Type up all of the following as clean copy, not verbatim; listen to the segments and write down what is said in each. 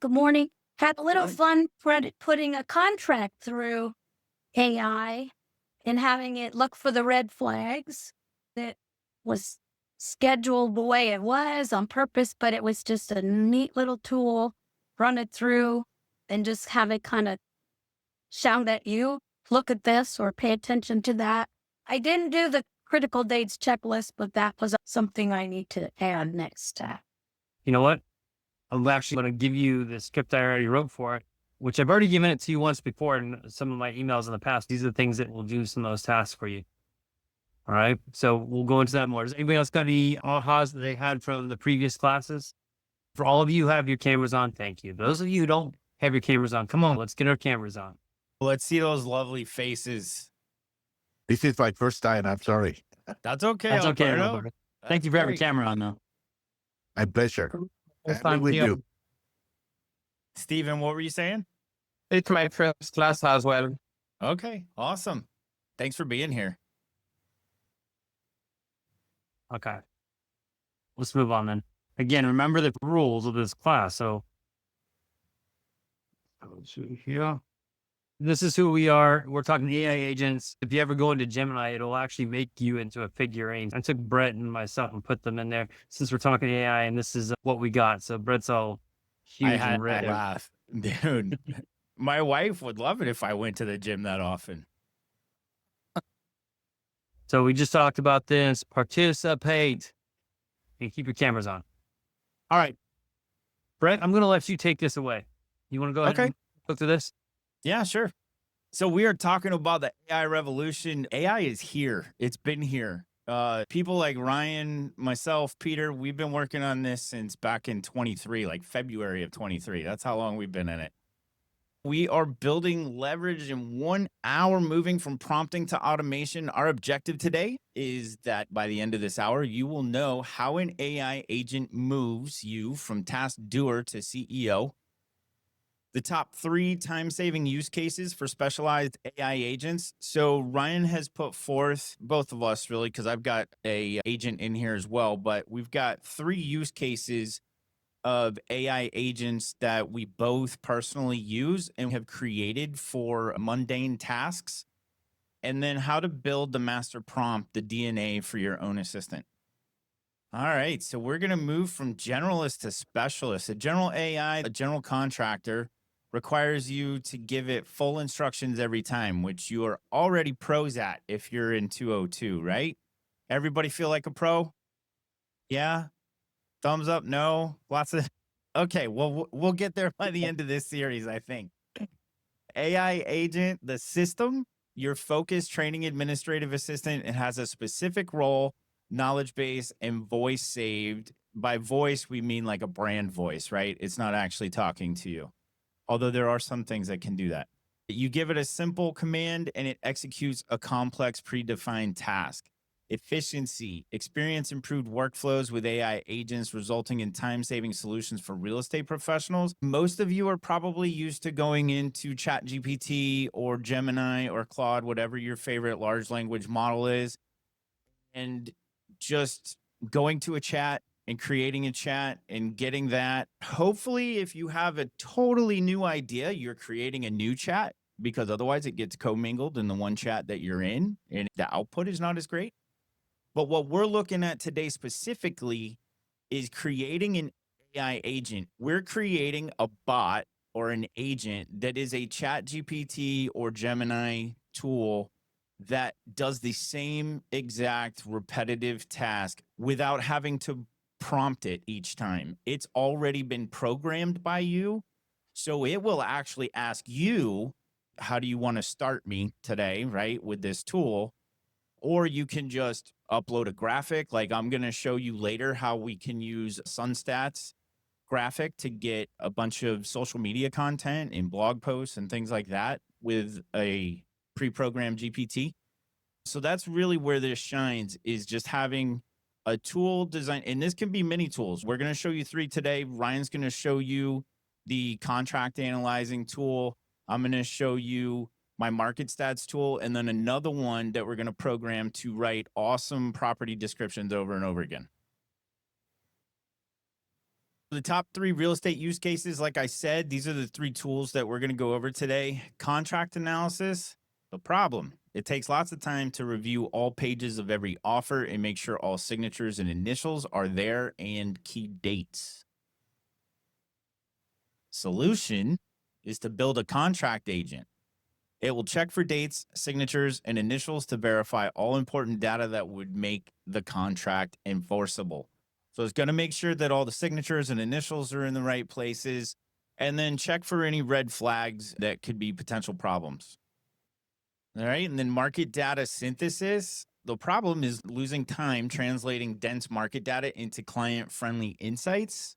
Good morning. Had a little fun putting a contract through AI and having it look for the red flags that was scheduled the way it was on purpose, but it was just a neat little tool. Run it through and just have it kind of shout at you, look at this or pay attention to that. I didn't do the critical dates checklist, but that was something I need to add next time. You know what? I'm actually going to give you the script I already wrote for it, which I've already given it to you once before in some of my emails in the past. These are the things that will do some of those tasks for you. All right. So we'll go into that more. Does anybody else got any ahas that they had from the previous classes? For all of you who have your cameras on, thank you. Those of you who don't have your cameras on, come on, let's get our cameras on. Let's see those lovely faces. This is my first time. I'm sorry. That's okay. That's okay, Alberto. Roberto. Thank you for having a camera on, though. My pleasure. First Happy time with to you. you. Steven, what were you saying? It's my first class as well. Okay, awesome. Thanks for being here. Okay. Let's move on then. Again, remember the rules of this class. So here. This is who we are. We're talking AI agents. If you ever go into Gemini, it'll actually make you into a figurine. I took Brett and myself and put them in there since we're talking AI, and this is what we got. So Brett's all huge I had and to red. laugh. Dude, my wife would love it if I went to the gym that often. So we just talked about this. Participate and keep your cameras on. All right. Brett, I'm going to let you take this away. You want to go ahead and go through this? Yeah, sure. So we are talking about the AI revolution. AI is here. It's been here. People like Ryan, myself, Peter, we've been working on this since back in 23, like February of 23. That's how long we've been in it. We are building leverage in 1 hour, moving from prompting to automation. Our objective today is that by the end of this hour, you will know how an AI agent moves you from task doer to CEO. The top 3 time-saving use cases for specialized AI agents. So Ryan has put forth, both of us really, because I've got a agent in here as well, but we've got 3 use cases of AI agents that we both personally use and have created for mundane tasks, and then how to build the master prompt, the DNA for your own assistant. All right, so we're going to move from generalist to specialist. A general AI, a general contractor, requires you to give it full instructions every time, which you are already pros at if you're in 202, right? Everybody feel like a pro? Yeah? Thumbs up? No? Lots of... Okay, well, we'll get there by the end of this series, I think. AI agent, the system, your focused training administrative assistant, it has a specific role, knowledge base, and voice saved. By voice, we mean like a brand voice, right? It's not actually talking to you. Although there are some things that can do that. You give it a simple command and it executes a complex predefined task. Efficiency, experience improved workflows with AI agents resulting in time-saving solutions for real estate professionals. Most of you are probably used to going into ChatGPT or Gemini or Claude, whatever your favorite large language model is, and just going to a chat and creating a chat and getting that. Hopefully, if you have a totally new idea, you're creating a new chat, because otherwise it gets commingled in the one chat that you're in and the output is not as great. But what we're looking at today specifically is creating an AI agent. We're creating a bot or an agent that is a ChatGPT or Gemini tool that does the same exact repetitive task without having to prompt it each time. It's already been programmed by you. So it will actually ask you, how do you want to start me today, right, with this tool? Or you can just upload a graphic. Like I'm going to show you later how we can use Sunstats graphic to get a bunch of social media content and blog posts and things like that with a pre-programmed GPT. So that's really where this shines, is just having a tool design. And this can be many tools. We're going to show you 3 today. Ryan's going to show you the contract analyzing tool. I'm going to show you my market stats tool, and then another one that we're going to program to write awesome property descriptions over and over again. The top 3 real estate use cases, like I said, these are the 3 tools that we're going to go over today. Contract analysis. The problem, it takes lots of time to review all pages of every offer and make sure all signatures and initials are there and key dates. Solution is to build a contract agent. It will check for dates, signatures, and initials to verify all important data that would make the contract enforceable. So it's going to make sure that all the signatures and initials are in the right places, and then check for any red flags that could be potential problems. All right. And then market data synthesis. The problem is losing time translating dense market data into client-friendly insights.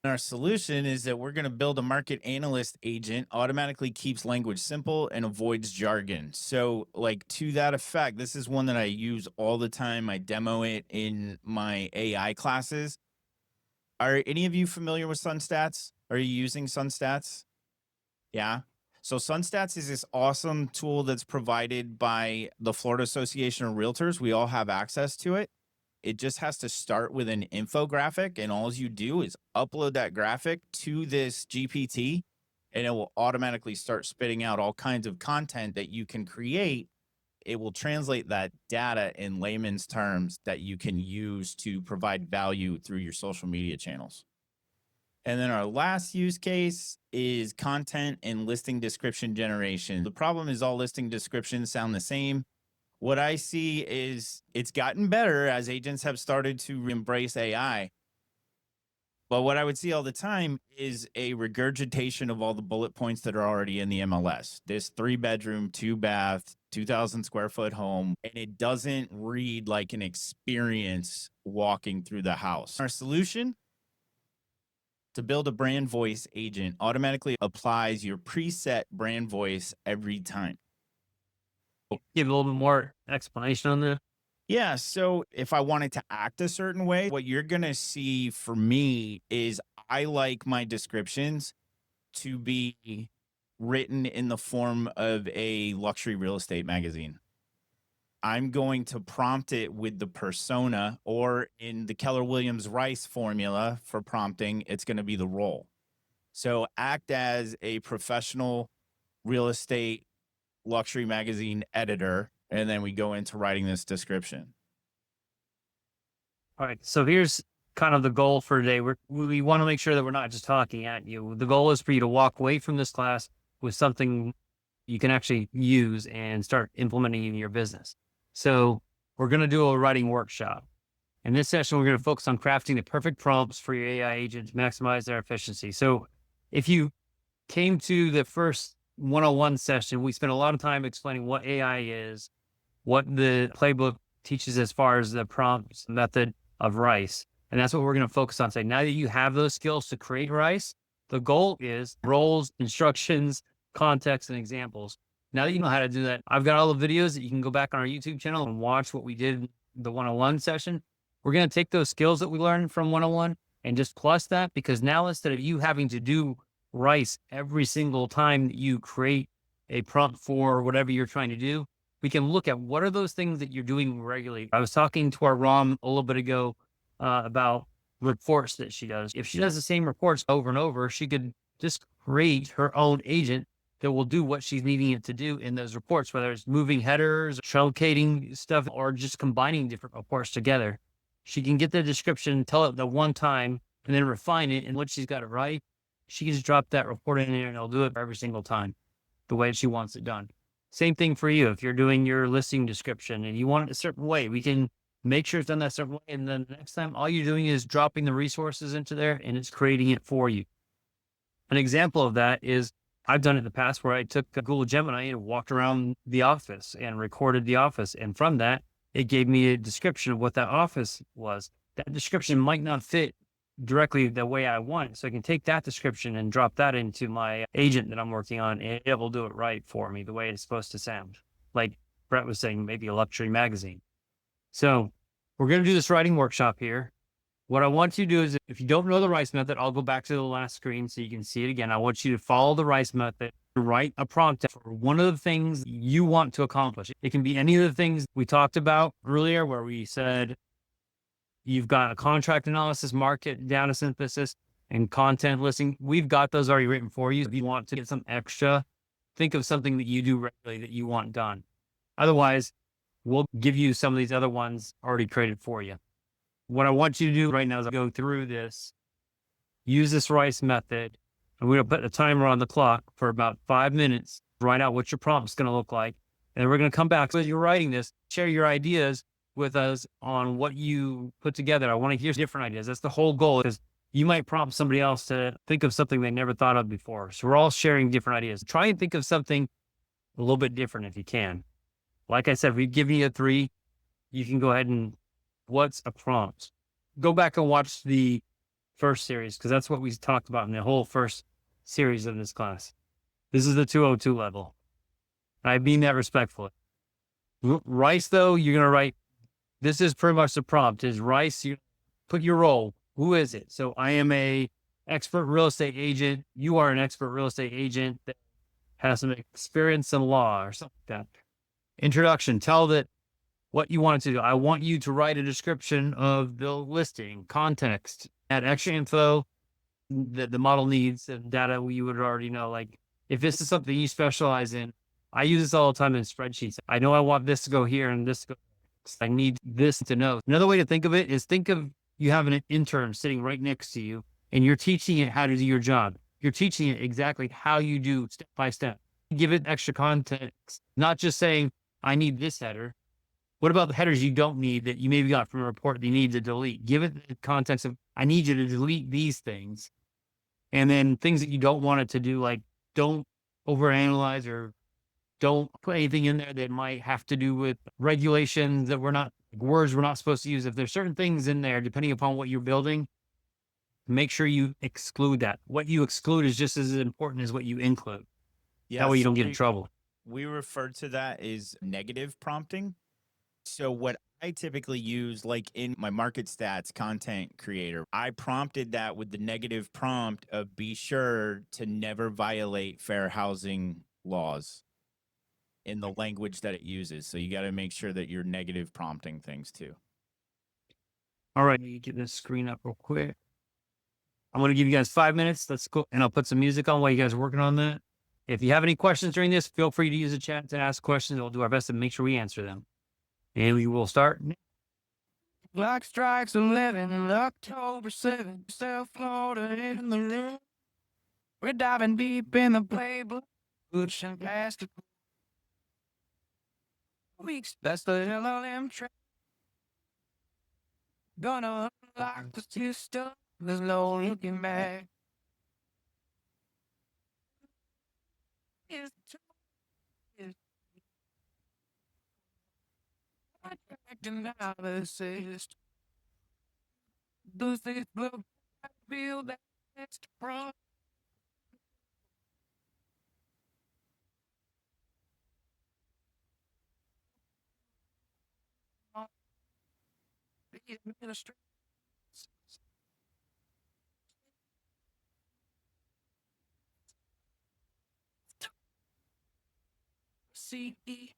Our solution is that we're going to build a market analyst agent, automatically keeps language simple and avoids jargon. So like to that effect, this is one that I use all the time. I demo it in my AI classes. Are any of you familiar with SunStats? Are you using SunStats? Yeah. So SunStats is this awesome tool that's provided by the Florida Association of Realtors. We all have access to it. It just has to start with an infographic, and all you do is upload that graphic to this GPT, and it will automatically start spitting out all kinds of content that you can create. It will translate that data in layman's terms that you can use to provide value through your social media channels. And then our last use case is content and listing description generation. The problem is all listing descriptions sound the same. What I see is it's gotten better as agents have started to embrace AI. But what I would see all the time is a regurgitation of all the bullet points that are already in the MLS. This 3-bedroom, 2-bath, 2,000 square foot home, and it doesn't read like an experience walking through the house. Our solution? To build a brand voice agent automatically applies your preset brand voice every time. Give a little bit more explanation on this. Yeah. So if I wanted to act a certain way, what you're going to see for me is I like my descriptions to be written in the form of a luxury real estate magazine. I'm going to prompt it with the persona, or in the Keller Williams Rice formula for prompting, it's going to be the role. So act as a professional real estate luxury magazine editor, and then we go into writing this description. All right. So here's kind of the goal for today. We want to make sure that we're not just talking at you. The goal is for you to walk away from this class with something you can actually use and start implementing in your business. So we're going to do a writing workshop. In this session, we're going to focus on crafting the perfect prompts for your AI agent to maximize their efficiency. So if you came to the first 101 session, we spent a lot of time explaining what AI is, what the playbook teaches as far as the prompt method of Rice. And that's what we're going to focus on today. Now that you have those skills to create Rice, the goal is roles, instructions, context, and examples. Now that you know how to do that, I've got all the videos that you can go back on our YouTube channel and watch what we did in the 101 session. We're going to take those skills that we learned from 101 and just plus that, because now instead of you having to do Rice every single time that you create a prompt for whatever you're trying to do, we can look at what are those things that you're doing regularly. I was talking to our ROM a little bit ago about reports that she does. If she does the same reports over and over, she could just create her own agent that will do what she's needing it to do in those reports, whether it's moving headers, truncating stuff, or just combining different reports together. She can get the description, tell it the one time, and then refine it. And once she's got it right, she can just drop that report in there and it'll do it every single time the way she wants it done. Same thing for you. If you're doing your listing description and you want it a certain way, we can make sure it's done that certain way. And then the next time, all you're doing is dropping the resources into there and it's creating it for you. An example of that is I've done it in the past where I took Google Gemini and walked around the office and recorded the office. And from that, it gave me a description of what that office was. That description might not fit directly the way I want it. So I can take that description and drop that into my agent that I'm working on, and it will do it right for me the way it's supposed to sound. Like Brett was saying, maybe a luxury magazine. So we're going to do this writing workshop here. What I want you to do is, if you don't know the Rice method, I'll go back to the last screen so you can see it again. I want you to follow the Rice method, write a prompt for one of the things you want to accomplish. It can be any of the things we talked about earlier, where we said, You've got a contract analysis, market data synthesis, and content listing. We've got those already written for you. If you want to get some extra, think of something that you do regularly that you want done. Otherwise, we'll give you some of these other ones already created for you. What I want you to do right now is go through this, use this RICE method, and we're going to put a timer on the clock for about 5 minutes, write out what your prompt's going to look like. And we're going to come back. So as you're writing this, share your ideas with us on what you put together. I want to hear different ideas. That's the whole goal, because you might prompt somebody else to think of something they never thought of before. So we're all sharing different ideas. Try and think of something a little bit different if you can. Like I said, we've given you a 3. You can go ahead and what's a prompt? Go back and watch the first series, because that's what we talked about in the whole first series of this class. This is the 202 level. I mean that respectfully. RICE, though, you're going to write, this is pretty much the prompt is RICE. You put your role. Who is it? So I am a expert real estate agent. You are an expert real estate agent that has some experience in law or something like that. Introduction. Tell that what you want it to do. I want you to write a description of the listing, context, add extra info that the model needs, and data you would already know. Like if this is something you specialize in, I use this all the time in spreadsheets. I know I want this to go here and this to go. I need this to know. Another way to think of it is think of you have an intern sitting right next to you and you're teaching it how to do your job. You're teaching it exactly how you do step by step. Give it extra context, not just saying, I need this header. What about the headers you don't need that you maybe got from a report that you need to delete? Give it the context of, I need you to delete these things. And then things that you don't want it to do, like don't overanalyze or don't put anything in there that might have to do with regulations that words we're not supposed to use. If there's certain things in there, depending upon what you're building, make sure you exclude that. What you exclude is just as important as what you include. Yeah, That way you so don't get in trouble. We refer to that as negative prompting. So what I typically use, like in my market stats content creator, I prompted that with the negative prompt of be sure to never violate fair housing laws in the language that it uses. So you got to make sure that you're negative prompting things too. All right, let me get this screen up real quick. I'm going to give you guys 5 minutes. Let's go. And I'll put some music on while you guys are working on that. If you have any questions during this, feel free to use the chat to ask questions. We'll do our best to make sure we answer them. And we will start. Clock strikes 11 and October 7th. South Florida in the room. We're diving deep in the playbook. Pushing past the weeks. That's the LLM track. Gonna unlock the system. There's no looking back. It's analysis. Does this look feel that next prompt? The administration. CE.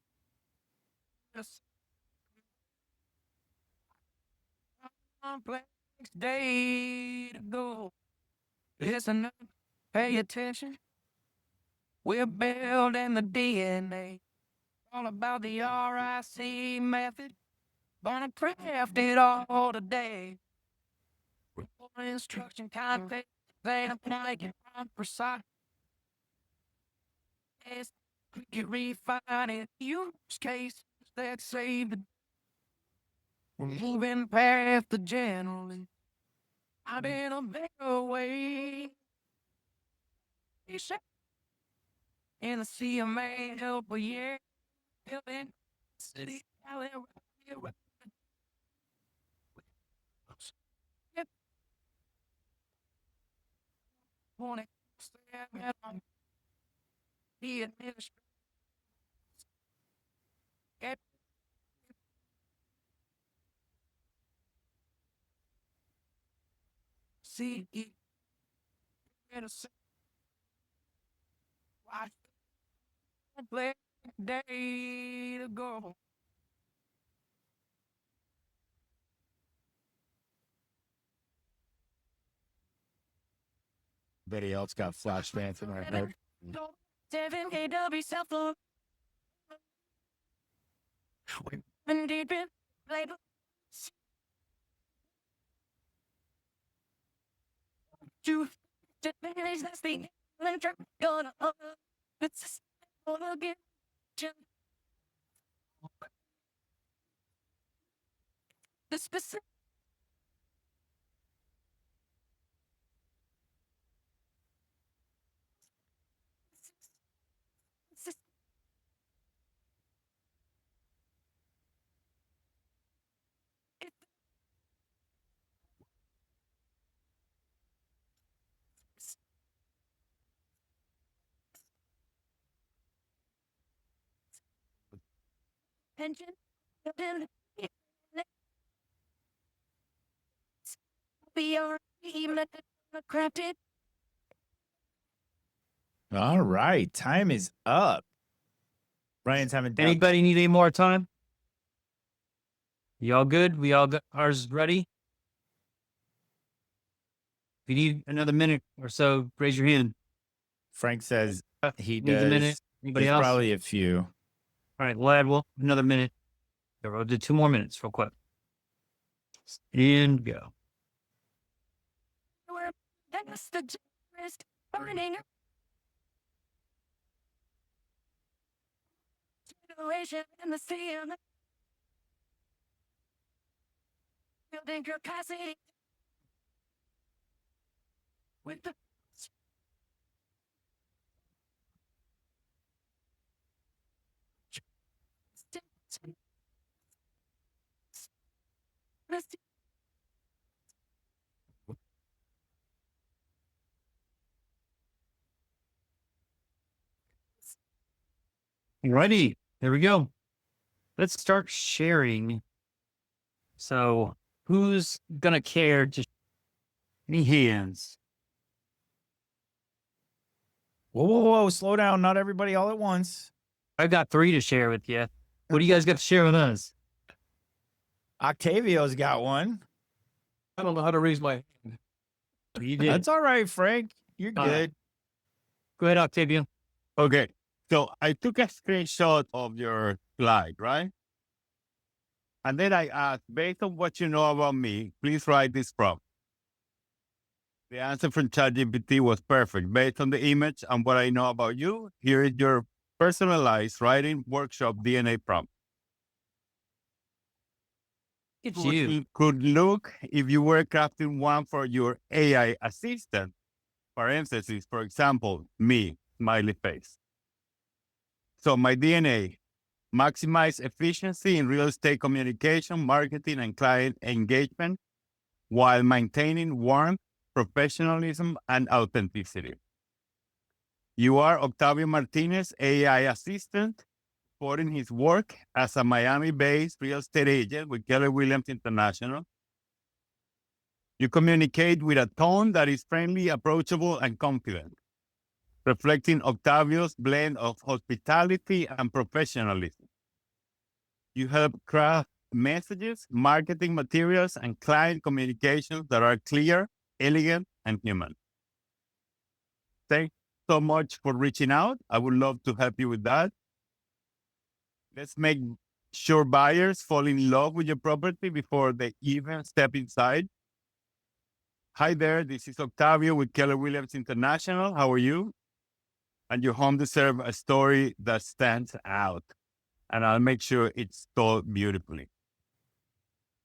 Complex day to go. Listen up, pay attention. We're building the DNA. All about the RIC method. Gonna craft it all today. Instruction context, then apply it on precise. As we can refine it, use cases that save the. We're moving past the general and out in a better way. In the CMA help a year, building city, the administration. CE. Watch the day to go. everybody else got flashbacks in their head. 7 AW self love. When deep in Playbook. To manage that thing. Gonna it's again. The specific. Pension. Be our even crafted. All right, time is up. Ryan's having doubts. Anybody need any more time? Y'all good? We all got ours ready? If you need another minute or so, raise your hand. Frank says he Needs does. a minute. Anybody There's else? probably a few. All right, lad, well, another minute. So we'll do 2 more minutes real quick. And go. That's the generous burning. Generation in the sea. Building capacity. With the Ready. There we go. Let's start sharing. So who's gonna care to any hands? Whoa, slow down. Not everybody all at once. I've got 3 to share with you. What do you guys got to share with us? Octavio's got one. I don't know how to raise my hand. You did. That's all right, Frank. You're All right. good. Go ahead, Octavio. Okay. So I took a screenshot of your slide, right? And then I asked, based on what you know about me, please write this prompt. The answer from ChatGPT was perfect. Based on the image and what I know about you, here is your personalized writing workshop DNA prompt. It's you. You could look if you were crafting one for your AI assistant. Parentheses, for example, me, smiley face. So my DNA, maximize efficiency in real estate communication, marketing, and client engagement while maintaining warmth, professionalism, and authenticity. You are Octavio Martinez, AI assistant, supporting his work as a Miami-based real estate agent with Keller Williams International. You communicate with a tone that is friendly, approachable, and confident, reflecting Octavio's blend of hospitality and professionalism. You help craft messages, marketing materials, and client communications that are clear, elegant, and human. Thanks so much for reaching out. I would love to help you with that. Let's make sure buyers fall in love with your property before they even step inside. Hi there, this is Octavio with Keller Williams International. How are you? And your home deserves a story that stands out. And I'll make sure it's told beautifully.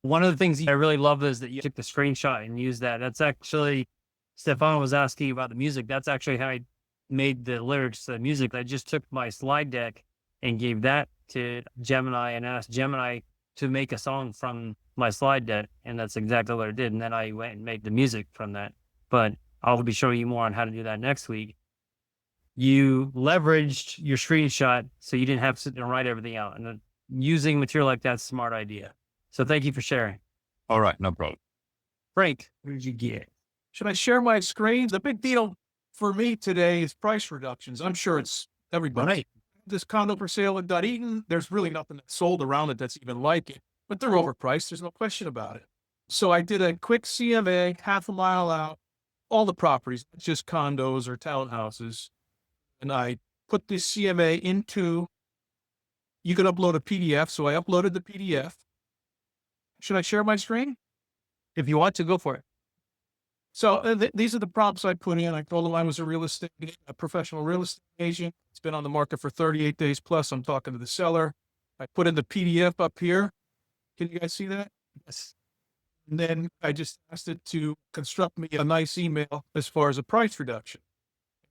One of the things I really love is that you took the screenshot and used that. That's actually, Stefano was asking about the music. That's actually how I made the lyrics to the music. I just took my slide deck and gave that to Gemini and asked Gemini to make a song from my slide deck. And that's exactly what it did. And then I went and made the music from that. But I'll be showing you more on how to do that next week. You leveraged your screenshot so you didn't have to sit there and write everything out. And using material like that's a smart idea. So thank you for sharing. All right, no problem. Frank, what did you get? Should I share my screen? The big deal for me today is price reductions. I'm sure it's everybody. Right. This condo for sale in Dunedin, there's really nothing that's sold around it that's even like it, but they're overpriced. There's no question about it. So I did a quick CMA, half a mile out, all the properties, not just condos or townhouses. And I put this CMA into, you can upload a PDF. So I uploaded the PDF. Should I share my screen? If you want to, go for it. So these are the prompts I put in. I told them I was a professional real estate agent. It's been on the market for 38 days plus. I'm talking to the seller. I put in the PDF up here. Can you guys see that? Yes. And then I just asked it to construct me a nice email as far as a price reduction.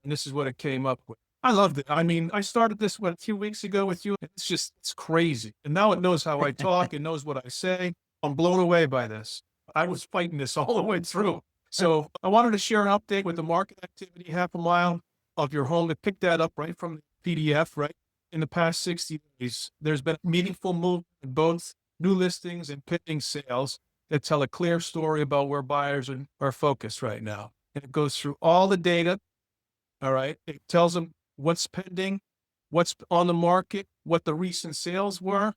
And this is what it came up with. I loved it. I mean, I started this a few weeks ago with you. It's crazy. And now it knows how I talk. It knows what I say. I'm blown away by this. I was fighting this all the way through. So I wanted to share an update with the market activity, half a mile of your home. To pick that up right from the PDF, right? In the past 60 days, there's been meaningful movement in both new listings and pending sales that tell a clear story about where buyers are focused right now. And it goes through all the data. All right. It tells them what's pending, what's on the market, what the recent sales were.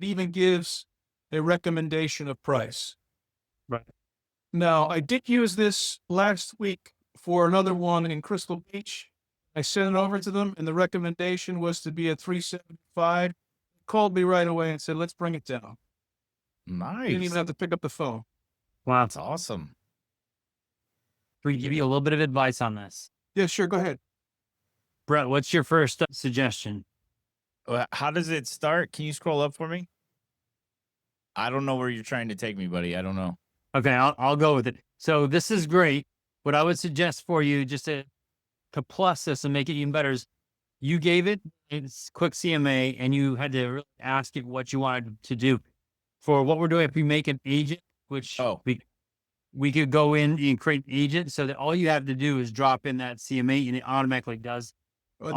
It even gives a recommendation of price. Right. Now, I did use this last week for another one in Crystal Beach. I sent it over to them, and the recommendation was to be at 375. They called me right away and said, let's bring it down. Nice. Didn't even have to pick up the phone. Wow. That's awesome. Can we give you a little bit of advice on this? Yeah, sure. Go ahead. Brett, what's your first suggestion? How does it start? Can you scroll up for me? I don't know where you're trying to take me, buddy. I don't know. Okay, I'll go with it. So this is great. What I would suggest for you, just to plus this and make it even better, is you gave it its quick CMA and you had to really ask it what you wanted to do. For what we're doing, if we make an agent, which we could go in and create an agent so that all you have to do is drop in that CMA and it automatically does.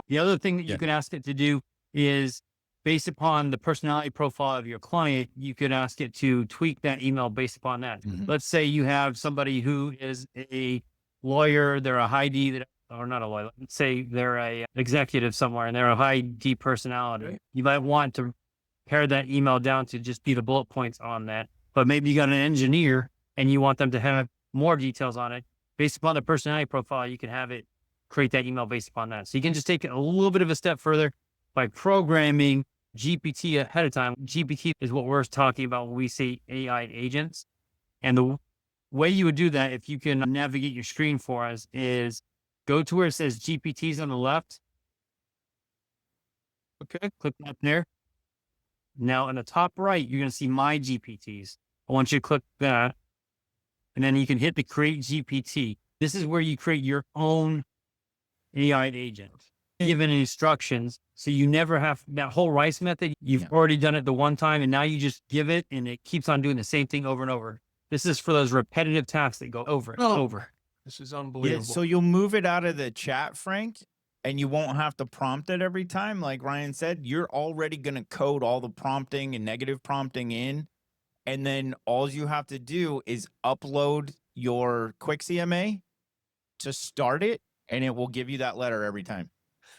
The other thing that you can ask it to do is, based upon the personality profile of your client, you could ask it to tweak that email based upon that. Let's say you have somebody who is a lawyer, they're a high D, or not a lawyer, let's say they're a executive somewhere and they're a high D personality. Right. You might want to pare that email down to just be the bullet points on that. But maybe you got an engineer and you want them to have more details on it. Based upon the personality profile, you can have it create that email based upon that. So you can just take it a little bit of a step further by programming GPT ahead of time. GPT is what we're talking about when we say AI agents. And the way you would do that, if you can navigate your screen for us, is go to where it says GPTs on the left. Okay, click up there. Now in the top right, you're going to see My GPTs. I want you to click that. And then you can hit the Create GPT. This is where you create your own AI agent, given instructions. So you never have that whole rice method. You've already done it the one time, and now you just give it and it keeps on doing the same thing over and over. This is for those repetitive tasks that go over and over. This is unbelievable. Yeah, so you'll move it out of the chat, Frank, and you won't have to prompt it every time. Like Ryan said, you're already going to code all the prompting and negative prompting in. And then all you have to do is upload your quick CMA to start it, and it will give you that letter every time.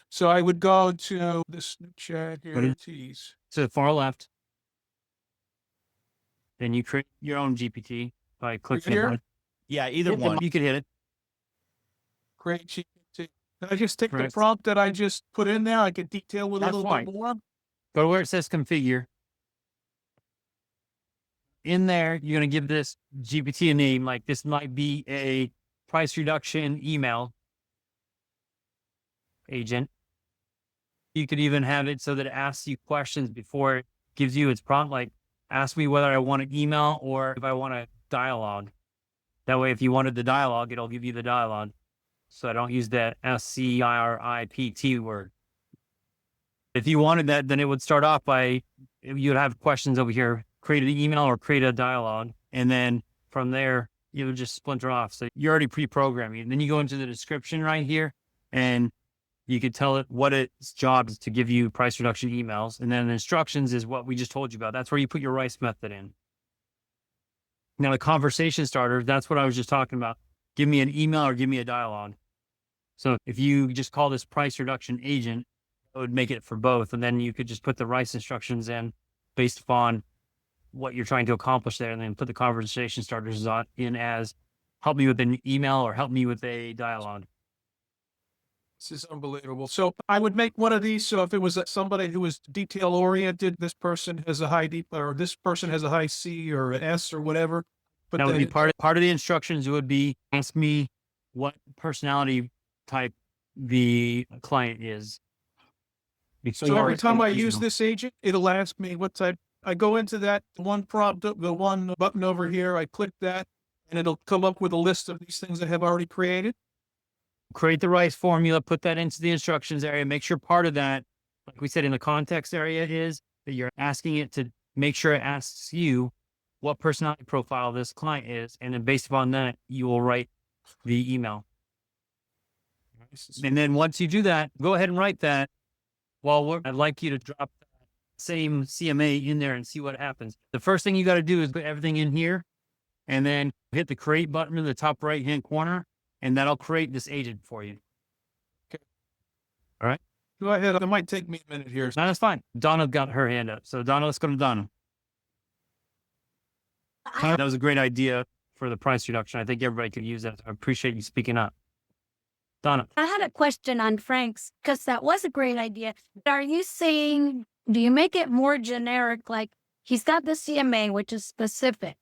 So I would go to this chat here. To the far left. Then you create your own GPT by clicking here. on. Yeah, either one. You could hit it. Create GPT. Can I just take the prompt that I just put in there? I could detail with a little bit more. Go to where it says configure. In there, you're going to give this GPT a name. Like this might be a price reduction email agent. You could even have it so that it asks you questions before it gives you its prompt. Like, ask me whether I want an email or if I want a dialogue. That way, if you wanted the dialogue, it'll give you the dialogue. So I don't use that SCRIPT word. If you wanted that, then it would start off by, you'd have questions over here, create an email or create a dialogue. And then from there, you would just splinter off. So you're already pre-programming. And then you go into the description right here and you could tell it what its job is to give you price reduction emails. And then the instructions is what we just told you about. That's where you put your rice method in. Now the conversation starter, that's what I was just talking about. Give me an email or give me a dialogue. So if you just call this price reduction agent, it would make it for both. And then you could just put the rice instructions in based upon what you're trying to accomplish there. And then put the conversation starters in as help me with an email or help me with a dialogue. This is unbelievable. So I would make one of these. So if it was somebody who was detail oriented, this person has a high D, or this person has a high C or an S or whatever. But That would be then part of the instructions. Would be ask me what personality type the client is. so every time I you use know, this agent, it'll ask me what type. I go into that one prompt, the one button over here. I click that, and it'll come up with a list of these things I have already created. create the right formula, put that into the instructions area, make sure part of that, like we said in the context area, is that you're asking it to make sure it asks you what personality profile this client is. And then based upon that, you will write the email. And then once you do that, go ahead and write that. I'd like you to drop that same CMA in there and see what happens. The first thing you got to do is put everything in here and then hit the create button in the top right-hand corner, and that'll create this agent for you. Okay. All right. Go ahead. It might take me a minute here. No, that's fine. Donna got her hand up. So Donna, let's go to Donna. That was a great idea for the price reduction. I think everybody could use that. I appreciate you speaking up. Donna. I had a question on Frank's because that was a great idea. Are you saying, do you make it more generic? Like he's got the CMA, which is specific,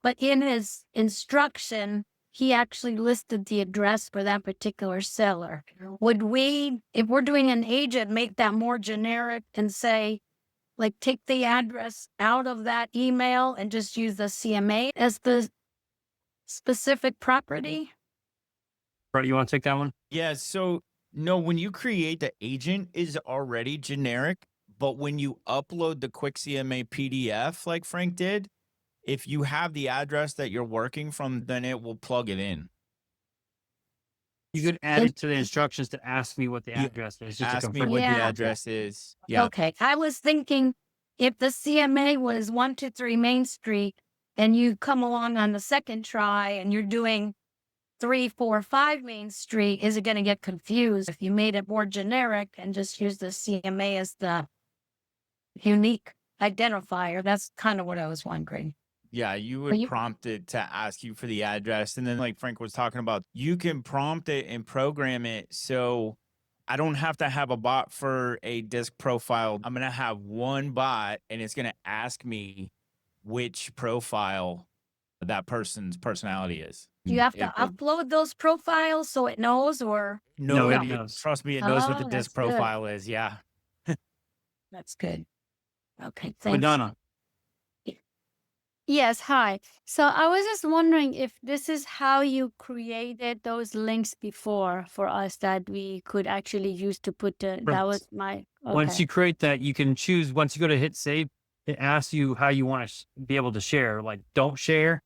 but in his instruction, he actually listed the address for that particular seller. Would we, if we're doing an agent, make that more generic and say, like, take the address out of that email and just use the CMA as the specific property? Brett, you want to take that one? Yeah. So no, when you create the agent is already generic, but when you upload the quick CMA PDF, like Frank did, if you have the address that you're working from, then it will plug it in. You could add it to the instructions to ask me what the address is. Just Ask to me confirm. what the Yeah. address is. Yeah. Okay. I was thinking if the CMA was 123 Main Street and you come along on the second try and you're doing 345 Main Street, is it going to get confused if you made it more generic and just use the CMA as the unique identifier? That's kind of what I was wondering. Yeah, you But would you- prompt it to ask you for the address. And then like Frank was talking about, you can prompt it and program it. So I don't have to have a bot for a disc profile. I'm going to have one bot and it's going to ask me which profile that person's personality is. Do you have to It- upload those profiles so it knows, or No, it it knows. Trust me, it knows what the Oh, disc that's good. profile is. Yeah. that's good? Okay. But Thanks. Donna, Yes, hi. So I was just wondering if this is how you created those links before for us that we could actually use to put that Right. was my, once okay. you create that, you can choose, once you go to hit save, it asks you how you want to be able to share. Like don't share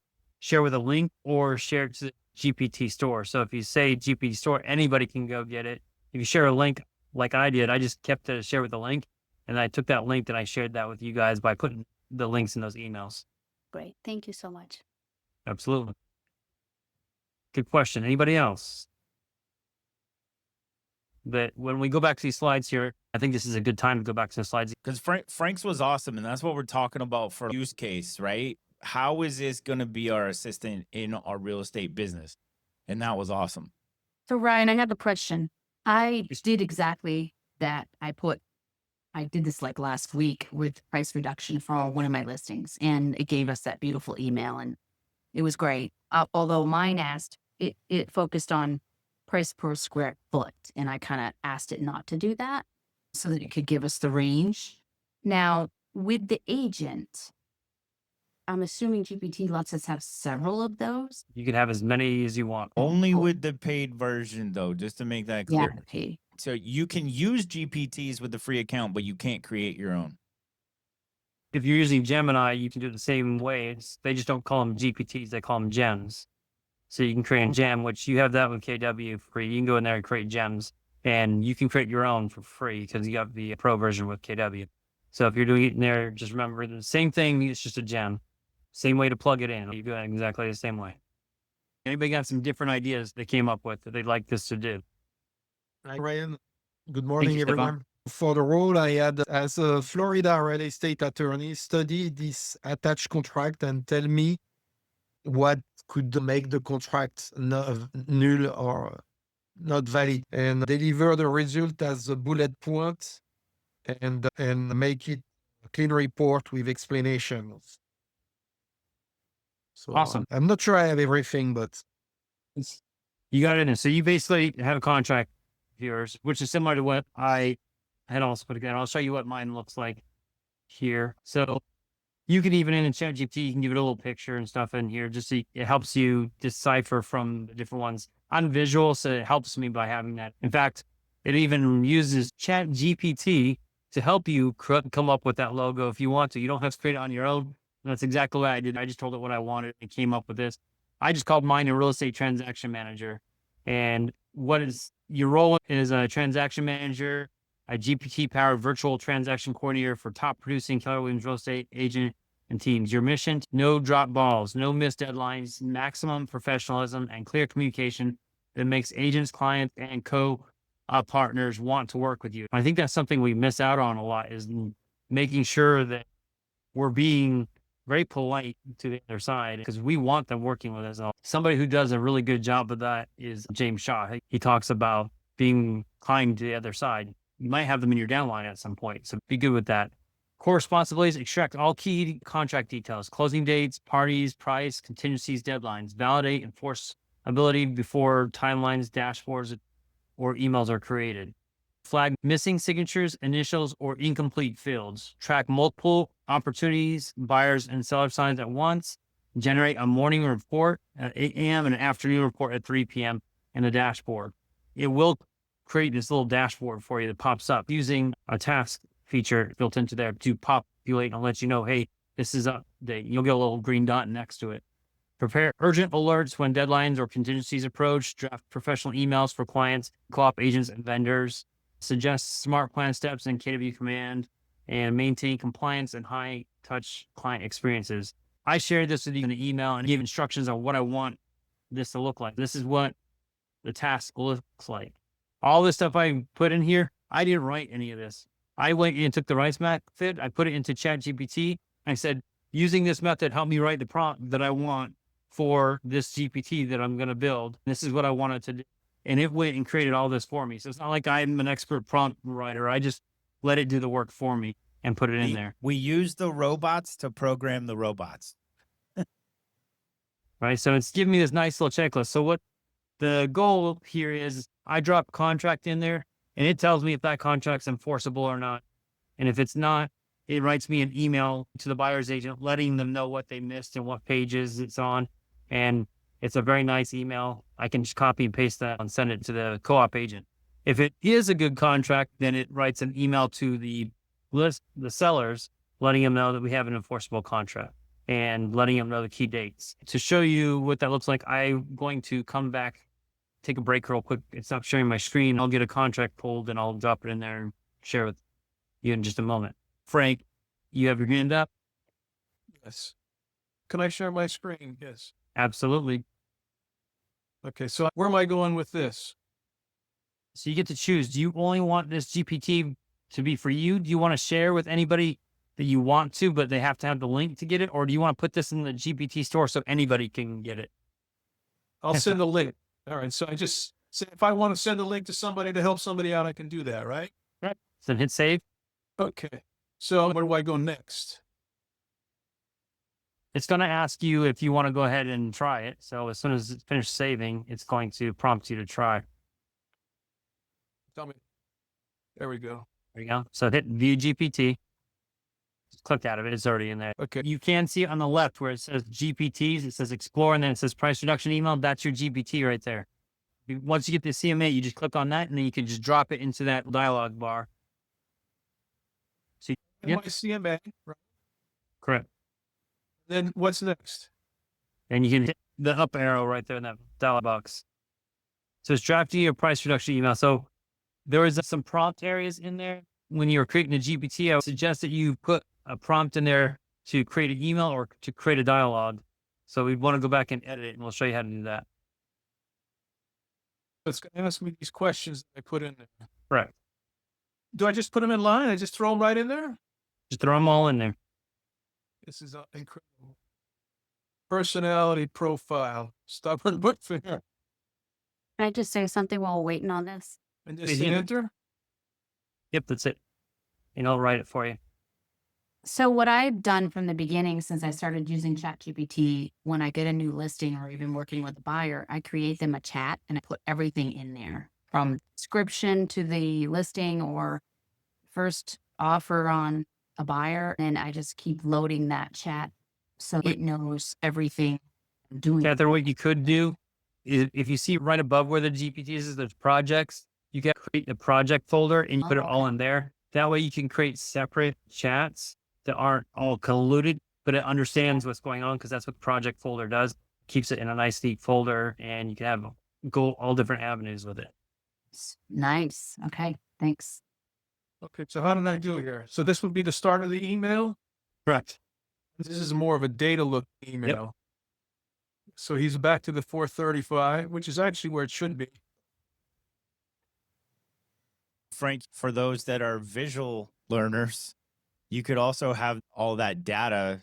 with a link, or share it to the GPT store. So if you say GPT store, anybody can go get it. If you share a link like I did, I just kept it a share with a link. And I took that link and I shared that with you guys by putting the links in those emails. Great. Thank you so much. Absolutely. Good question. Anybody else? But when we go back to these slides here, I think this is a good time to go back to the slides. Because Frank's was awesome. And that's what we're talking about for use case, right? How is this going to be our assistant in our real estate business? And that was awesome. So Ryan, I have a question. I did exactly that. I did this like last week with price reduction for one of my listings, and it gave us that beautiful email, and it was great. Although mine it focused on price per square foot, and I kind of asked it not to do that so that it could give us the range. Now with the agent, I'm assuming GPT lets us have several of those. You can have as many as you want. Only Cool. with the paid version, though, just to make that Yeah. clear. Okay. So you can use GPTs with the free account, but you can't create your own. If you're using Gemini, you can do it the same way. They just don't call them GPTs, they call them gems. So you can create a gem, which you have that with KW free. You can go in there and create gems, and you can create your own for free because you have the pro version with KW. So if you're doing it in there, just remember the same thing, it's just a gem. Same way to plug it in. You do it exactly the same way. Anybody got some different ideas they came up with that they'd like this to do? Hi, Ryan. Good morning, you, Stefan. everyone. For the role I had as a Florida real estate attorney, study this attached contract and tell me what could make the contract null or not valid, and deliver the result as a bullet point and make it a clean report with explanations. So Awesome. I'm not sure I have everything, but You got it in there. So you basically have a contract of yours, which is similar to what I had also put together. I'll show you what mine looks like here. So you can even in ChatGPT, you can give it a little picture and stuff in here. Just so it helps you decipher from the different ones. I'm visual, so it helps me by having that. In fact, it even uses ChatGPT to help you come up with that logo if you want to. You don't have to create it on your own. And that's exactly what I did. I just told it what I wanted and came up with this. I just called mine a real estate transaction manager. And what is your role is a transaction manager, a GPT powered virtual transaction coordinator for top producing Keller Williams real estate agent and teams. Your mission, no drop balls, no missed deadlines, maximum professionalism and clear communication that makes agents, clients, and partners want to work with you. I think that's something we miss out on a lot, is making sure that we're being very polite to the other side, because we want them working with us. Somebody who does a really good job of that is James Shaw. He talks about being kind to the other side. You might have them in your downline at some point, so be good with that. Core responsibilities: extract all key contract details, closing dates, parties, price, contingencies, deadlines, validate, enforce ability before timelines, dashboards, or emails are created. Flag missing signatures, initials, or incomplete fields. Track multiple opportunities, buyers and seller signs at once. Generate a morning report at 8 a.m. and an afternoon report at 3 p.m. in the dashboard. It will create this little dashboard for you that pops up using a task feature built into there to populate and let you know, hey, this is update. You'll get a little green dot next to it. Prepare urgent alerts when deadlines or contingencies approach. Draft professional emails for clients, co-op agents, and vendors. Suggest smart plan steps in KW Command, and maintain compliance and high touch client experiences. I shared this with you in the email and gave instructions on what I want this to look like. This is what the task looks like. All this stuff I put in here, I didn't write any of this. I went and took the rights method. I put it into ChatGPT. I said, using this method, help me write the prompt that I want for this GPT that I'm going to build. This is what I wanted to do. And it went and created all this for me. So it's not like I'm an expert prompt writer. I just let it do the work for me and put it in there. We use the robots to program the robots. Right. So it's giving me this nice little checklist. So what the goal here is, I drop contract in there and it tells me if that contract's enforceable or not. And if it's not, it writes me an email to the buyer's agent, letting them know what they missed and what pages it's on. And it's a very nice email. I can just copy and paste that and send it to the co-op agent. If it is a good contract, then it writes an email to the sellers, letting them know that we have an enforceable contract and letting them know the key dates. To show you what that looks like, I'm going to come back, take a break real quick. It's not showing my screen. I'll get a contract pulled and I'll drop it in there and share with you in just a moment. Frank, you have your hand up? yes. Can I share my screen? Yes. Absolutely. Okay, so where am I going with this? So you get to choose. Do you only want this GPT to be for you? Do you want to share with anybody that you want to, but they have to have the link to get it? Or do you want to put this in the GPT store so anybody can get it? I'll send a link. All right, so I just say if I want to send a link to somebody to help somebody out, I can do that, right? Right. So hit save. Okay, so where do I go next? It's going to ask you if you want to go ahead and try it. So as soon as it's finished saving, it's going to prompt you to try. Tell me. There we go. There you go. So hit view GPT. Just clicked out of it. It's already in there. Okay. You can see it on the left where it says GPTs. It says explore, and then it says price reduction email. That's your GPT right there. Once you get the CMA, you just click on that, and then you can just drop it into that dialog bar. So, My CMA, right? Correct. Then what's next? And you can hit the up arrow right there in that dialog box. So it's drafting your price reduction email. So there is some prompt areas in there. When you're creating a GPT, I would suggest that you put a prompt in there to create an email or to create a dialogue. So we'd want to go back and edit it, and we'll show you how to do that. It's going to ask me these questions that I put in there. Right. Do I just put them in line? I just throw them right in there? Just throw them all in there. This is incredible. Personality profile. Stubborn but fair. Can I just say something while waiting on this? And Please just hit hit it. enter. Yep, that's it. And I'll write it for you. So what I've done from the beginning since I started using ChatGPT, when I get a new listing or even working with a buyer, I create them a chat and I put everything in there from description to the listing or first offer on a buyer. And I just keep loading that chat so it knows everything I'm doing. Catherine, what you could do is if you see right above where the GPTs is, there's projects, you can create a project folder and you put it all in there. That way you can create separate chats that aren't all colluded, but it understands what's going on because that's what the project folder does. Keeps it in a nice neat folder and you can have go all different avenues with it. Nice. Okay. Thanks. Okay, so how did I do here? So this would be the start of the email. Correct. This is more of a data look email. So he's back to the 435, which is actually where it should be. Frank, for those that are visual learners, you could also have all that data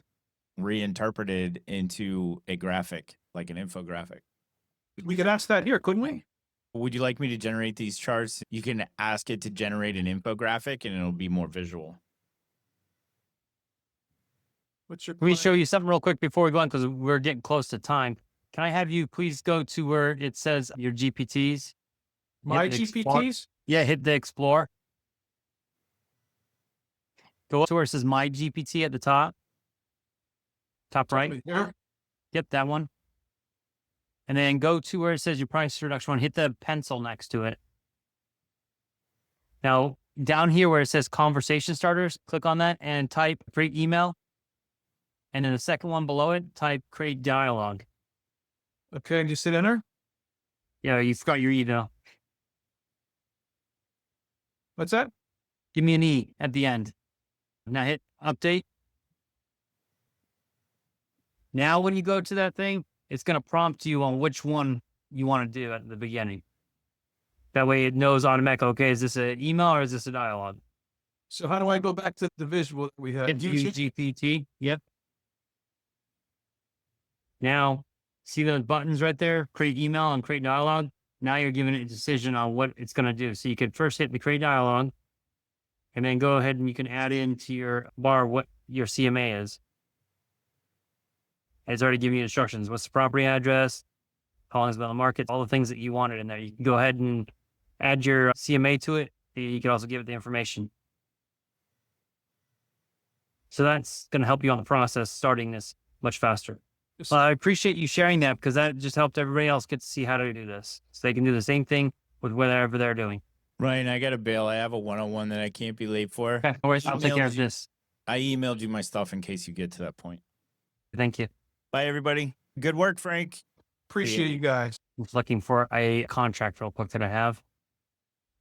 reinterpreted into a graphic, like an infographic. We could ask that here, couldn't we? Would you like me to generate these charts? You can ask it to generate an infographic and it'll be more visual. What's your Let me client- show you something real quick before we go on because we're getting close to time. Can I have you please go to where it says your GPTs? my hit the explore. GPTs? Yeah, hit the explore. Go up to where it says my GPT at the top. Top right. Here? Yep, that one. And then go to where it says your price reduction one. Hit the pencil next to it. Now, down here where it says conversation starters, click on that and type create email. And then the second one below it, type create dialogue. Okay, and just hit enter. Yeah, you forgot your email. What's that? Give me an E at the end. Now hit update. Now, when you go to that thing, it's going to prompt you on which one you want to do at the beginning. That way it knows automatically, okay, is this an email or is this a dialogue? So how do I go back to the visual that we had? Hit use GPT. Yep. Now, see those buttons right there? Create email and create dialogue. Now you're giving it a decision on what it's going to do. So you could first hit the create dialogue and then go ahead and you can add into your bar what your CMA is. It's already giving you instructions. What's the property address? How long it's been on the market? All the things that you wanted in there. You can go ahead and add your CMA to it. You can also give it the information. So that's going to help you on the process, starting this much faster. I appreciate you sharing that because that just helped everybody else get to see how to do this. So they can do the same thing with whatever they're doing. Ryan, I got to bail. I have a one-on-one that I can't be late for. Okay, no worries. I'll take care of this. I emailed you my stuff in case you get to that point. Thank you. Bye, everybody. Good work, Frank. Appreciate you guys. I'm looking for a contract real quick that I have.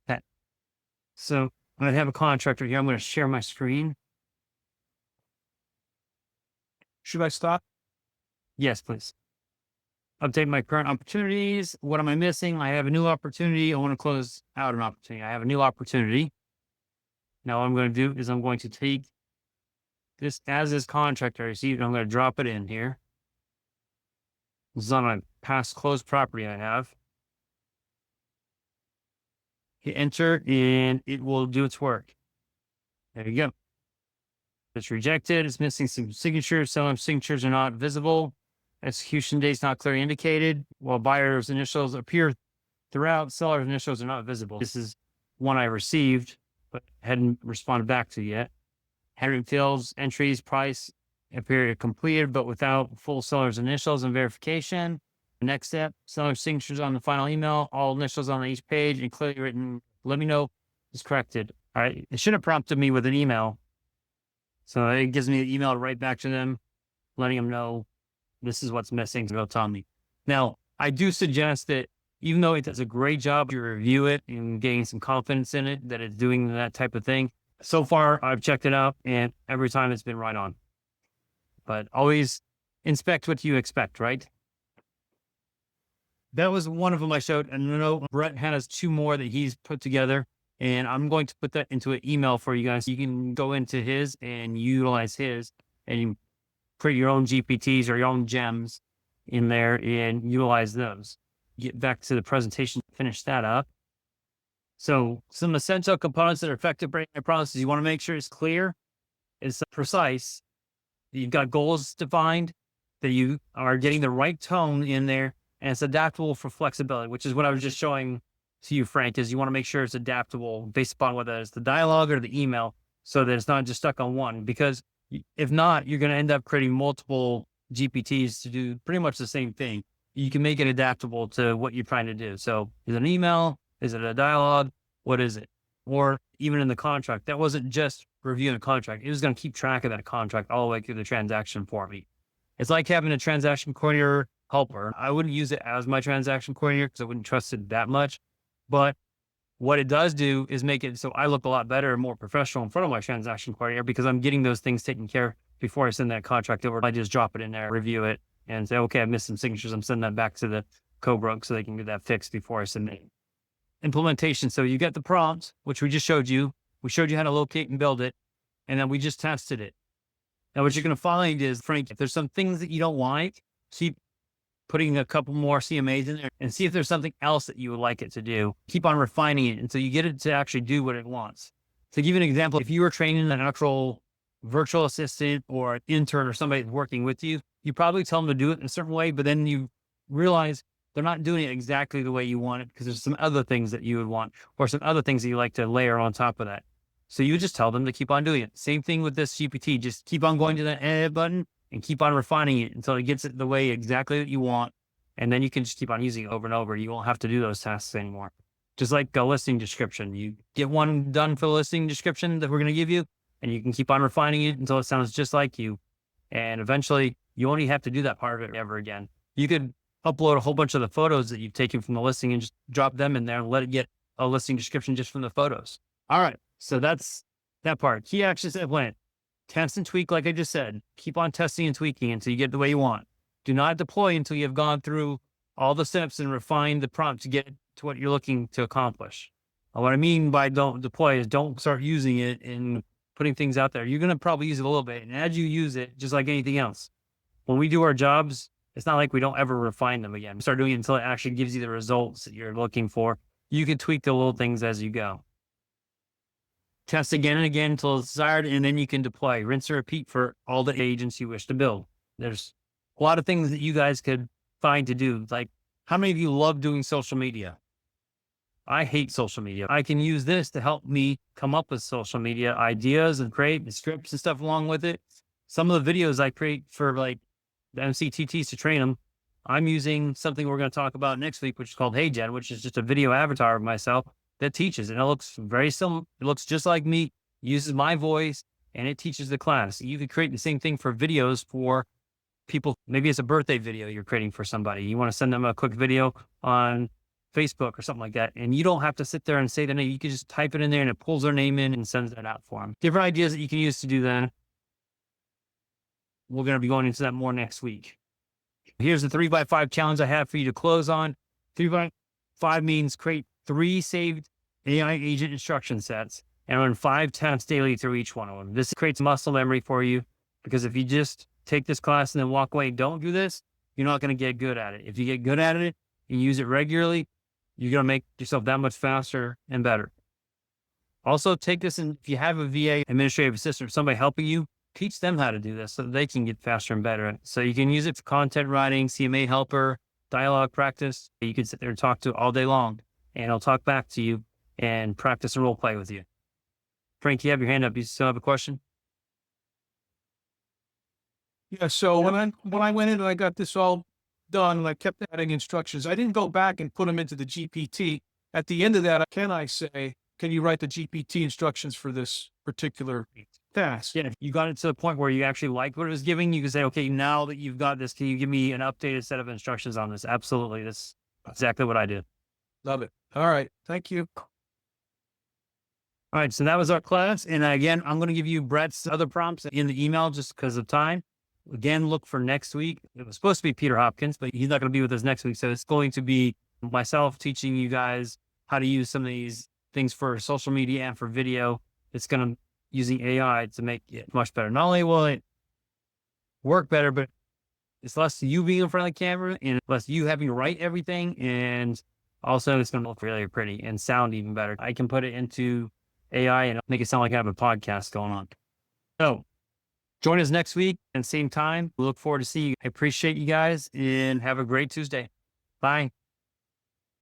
Okay. So I'm going to have a contractor here. I'm going to share my screen. Should I stop? Yes, please. Update my current opportunities. What am I missing? I have a new opportunity. I want to close out an opportunity. I have a new opportunity. Now what I'm going to do is I'm going to take this as is contract I received. I'm going to drop it in here. This is on a past closed property I have. Hit enter and it will do its work. There you go. It's rejected. It's missing some signatures. Seller's signatures are not visible. Execution date's not clearly indicated. While buyer's initials appear throughout, seller's initials are not visible. This is one I received, but hadn't responded back to yet. Handwritten fields, entries, price appear completed, but without full seller's initials and verification. Next step, seller's signatures on the final email, all initials on each page, and clearly written, let me know is corrected. All right. It should have prompted me with an email. So it gives me an email right back to them, letting them know this is what's missing. They'll tell me. Now, I do suggest that even though it does a great job, you review it and gain some confidence in it, that it's doing that type of thing. So far, I've checked it out and every time it's been right on. But always inspect what you expect, right? That was one of them I showed. And I know Brett has two more that he's put together. And I'm going to put that into an email for you guys. You can go into his and utilize his and you create your own GPTs or your own gems in there and utilize those. Get back to the presentation, finish that up. So some essential components that are effective brain processes, you want to make sure it's clear, it's precise, that you've got goals defined, that you are getting the right tone in there, and it's adaptable for flexibility, which is what I was just showing to you, Frank, is you want to make sure it's adaptable based upon whether it's the dialogue or the email, so that it's not just stuck on one. Because if not, you're going to end up creating multiple GPTs to do pretty much the same thing. You can make it adaptable to what you're trying to do. So is it an email? Is it a dialogue? What is it? Or even in the contract, that wasn't just reviewing a contract. It was going to keep track of that contract all the way through the transaction for me. It's like having a transaction coordinator helper. I wouldn't use it as my transaction coordinator because I wouldn't trust it that much. But what it does do is make it so I look a lot better and more professional in front of my transaction coordinator because I'm getting those things taken care of before I send that contract over. I just drop it in there, review it, and say, okay, I missed some signatures. I'm sending that back to the co-broke so they can get that fixed before I submit it. Implementation. So you get the prompts, which we just showed you. We showed you how to locate and build it, and then we just tested it. Now, what you're going to find is, Frank, if there's some things that you don't like, keep putting a couple more CMAs in there and see if there's something else that you would like it to do. Keep on refining it until you get it to actually do what it wants. To give you an example, if you were training an actual virtual assistant or an intern or somebody that's working with you, you probably tell them to do it in a certain way, but then you realize they're not doing it exactly the way you want it because there's some other things that you would want or some other things that you like to layer on top of that. So you just tell them to keep on doing it. Same thing with this GPT. Just keep on going to that edit button and keep on refining it until it gets it the way exactly that you want. And then you can just keep on using it over and over. You won't have to do those tasks anymore. Just like a listing description. You get one done for the listing description that we're going to give you, and you can keep on refining it until it sounds just like you. And eventually, you only have to do that part of it ever again. You could upload a whole bunch of the photos that you've taken from the listing and just drop them in there and let it get a listing description just from the photos. All right. So that's that part. Key actions that went. Test and tweak, like I just said. Keep on testing and tweaking until you get the way you want. Do not deploy until you have gone through all the steps and refined the prompt to get to what you're looking to accomplish. What I mean by don't deploy is don't start using it and putting things out there. You're going to probably use it a little bit. And as you use it, just like anything else, when we do our jobs, it's not like we don't ever refine them again. Start doing it until it actually gives you the results that you're looking for. You can tweak the little things as you go. Test again and again until it's desired, and then you can deploy. Rinse and repeat for all the agents you wish to build. There's a lot of things that you guys could find to do. Like, how many of you love doing social media? I hate social media. I can use this to help me come up with social media ideas and create the scripts and stuff along with it. Some of the videos I create for like the MCTTs to train them, I'm using something we're going to talk about next week, which is called Hey Jen, which is just a video avatar of myself that teaches. And it looks very similar. It looks just like me, uses my voice, and it teaches the class. You could create the same thing for videos for people. Maybe it's a birthday video you're creating for somebody. You want to send them a quick video on Facebook or something like that. And you don't have to sit there and say their name. You can just type it in there and it pulls their name in and sends that out for them. Different ideas that you can use to do that. We're going to be going into that more next week. Here's the 3x5 challenge I have for you to close on. 3x5 means create 3 saved AI agent instruction sets and run 5 tests daily through each one of them. This creates muscle memory for you, because if you just take this class and then walk away and don't do this, you're not going to get good at it. If you get good at it and use it regularly, you're going to make yourself that much faster and better. Also, take this, and if you have a VA, administrative assistant, or somebody helping you, teach them how to do this so that they can get faster and better at it. So you can use it for content writing, CMA helper, dialogue practice. You can sit there and talk to it all day long, and it'll talk back to you and practice and role play with you. Frank, you have your hand up. You still have a question? Yeah, so when I went in and I got this all done and I kept adding instructions, I didn't go back and put them into the GPT. At the end of that, can I say, can you write the GPT instructions for this particular task? Yeah, if you got it to the point where you actually like what it was giving, you can say, okay, now that you've got this, can you give me an updated set of instructions on this? Absolutely. That's exactly what I did. Love it. All right. Thank you. All right, so that was our class. And again, I'm going to give you Brett's other prompts in the email just because of time. Again, look for next week. It was supposed to be Peter Hopkins, but he's not going to be with us next week. So it's going to be myself teaching you guys how to use some of these things for social media and for video. It's going to using AI to make it much better. Not only will it work better, but it's less you being in front of the camera and less you having to write everything. And also it's going to look really pretty and sound even better. I can put it into AI and make it sound like I have a podcast going on. So join us next week and same time. We look forward to seeing you. I appreciate you guys and have a great Tuesday. Bye.